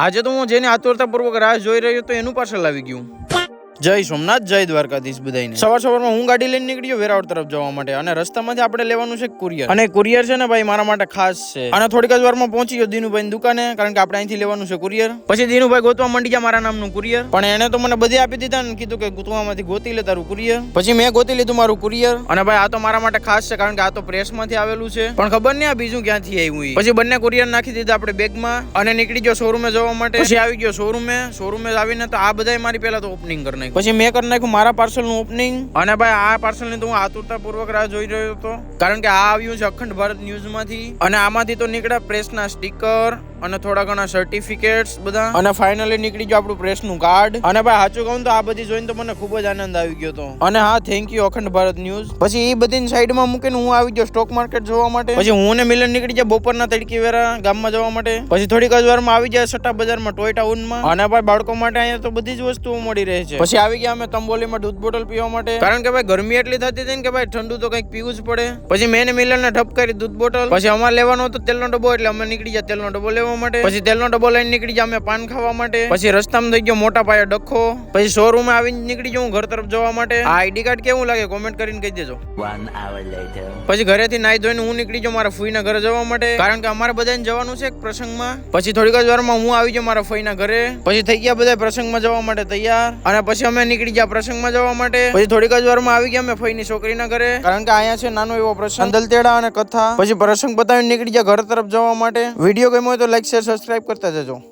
આજે તો હું જેને આતુરતાપૂર્વક રાહ જોઈ રહ્યો તો એનું પાર્સલ આવી ગયું. જય સોમનાથ, જય દ્વારકાધીશ બધાઈને. સવારમાં હું ગાડી લઈને નીકળ્યો વેરાવળ તરફ જવા માટે અને રસ્તામાંથી આપણે લેવાનું છે કુરિયર. અને કુરિયર છે ને ભાઈ મારા માટે ખાસ છે. અને થોડીક જ વારમાં પહોંચી ગયો દિનુભાઈની દુકાને, કારણ કે આપણે અહીંથી લેવાનું છે કુરિયર. પછી દિનુભાઈ ગોતવા માંડી ગયા મારા નામનું કુરિયર, પણ એને તો મને બધી આપી દીધા ને કીધું કે ગોતવામાંથી ગોતી લે તારું કુરિયર. પછી મેં ગોતી લીધું મારું કુરિયર. અને ભાઈ આ તો મારા માટે ખાસ છે, કારણ કે આ તો પ્રેસમાંથી આવેલું છે, પણ ખબર નહીં આ બીજું ક્યાંથી આવ્યું. પછી બંને કુરિયર નાખી દીધા આપણે બેગમાં અને નીકળી ગયો શોરૂમે જવા માટે. પછી આવી ગયો શોરૂમે આવીને તો આ બધાય મારી પહેલા તો ઓપનિંગ કરી નાખ્યું. પછી મેં કરી નાખ્યું મારા પાર્સલ નું ઓપનિંગ. અને ભાઈ આ પાર્સલ ની તો હું આતુરતાપૂર્વક રાહ જોઈ રહ્યો હતો, કારણ કે આ આવ્યું છે અખંડ ભારત ન્યૂઝ માંથી. અને આમાંથી તો નીકળ્યા પ્રેસના સ્ટીકર અને થોડા ઘણા સર્ટિફિકેટ્સ બધા. અને ફાઇનલી નીકળી ગયું આપણું પ્રેસ નું કાર્ડ. અને ભાઈ સાચું કહું તો આ બધી જોઈને તો મને ખૂબ જ આનંદ આવી ગયો હતો. અને હા, થેન્ક યુ અખંડ ભારત ન્યૂઝ. પછી એ બધી સાઈડમાં મૂકીને હું આવી ગયો સ્ટોક માર્કેટ જોવા માટે. પછી હું ને મિલન નીકળી ગયા બપોરના તડકી વેરા ગામમાં જવા માટે. પછી થોડીક જ વારમાં આવી જાય સટ્ટા બજારમાં ટોય ટાઉનમાં. અને ભાઈ બાળકો માટે અહીંયા તો બધી જ વસ્તુઓ મળી રહે છે. પછી આવી ગયા અમે તંબોલીમાં દૂધ બોટલ પીવા માટે, કારણ કે ભાઈ ગરમી એટલી થતી હતી ને કે ભાઈ ઠંડુ તો કંઈક પીવું જ પડે. પછી મેં ને મિલન ને ઠપ કરી દૂધ બોટલ. પછી અમારે લેવાનો હતો તેલનો ડબ્બો, એટલે અમે નીકળી ગયા તેલનો ડબ્બો લેવા માટે. પછી તેલનો ડબ્બો લઈને નીકળી ગયા અમે પાન ખાવા માટે. પછી રસ્તામાં થઈ ગયો મોટા પાયે ડખો. પછી શોરૂમે આવીને નીકળી ગયો હું ઘર તરફ જવા માટે. આ આઈડી કાર્ડ કેવું લાગે કોમેન્ટ કરીને કહી દેજો. 1 hour later. પછી ઘરેથી નાઈ ધોઈને હું નીકળી ગયો મારા ફૂઈના ઘરે જવા માટે, કારણ કે અમારે બધાને જવાનું છે એક પ્રસંગમાં. પછી થોડીક જ વારમાં હું આવી ગયો મારા ફૂઈના ઘરે. પછી થઈ ગયા બધા પ્રસંગમાં જવા માટે તૈયાર. અને પછી અમે નીકળી ગયા પ્રસંગમાં જવા માટે. પછી થોડીક જ વારમાં આવી ગયા અમે ફઈની છોકરીના ઘરે, કારણ કે અહીંયા છે નાનો એવો પ્રસંગ, અંદલતેડા અને કથા. પછી પ્રસંગ પતાવીને નીકળી ગયા ઘર તરફ જવા માટે. વિડીયો ગમ્યો હોય તો લાઈક શેર સબસ્ક્રાઇબ કરતા જજો.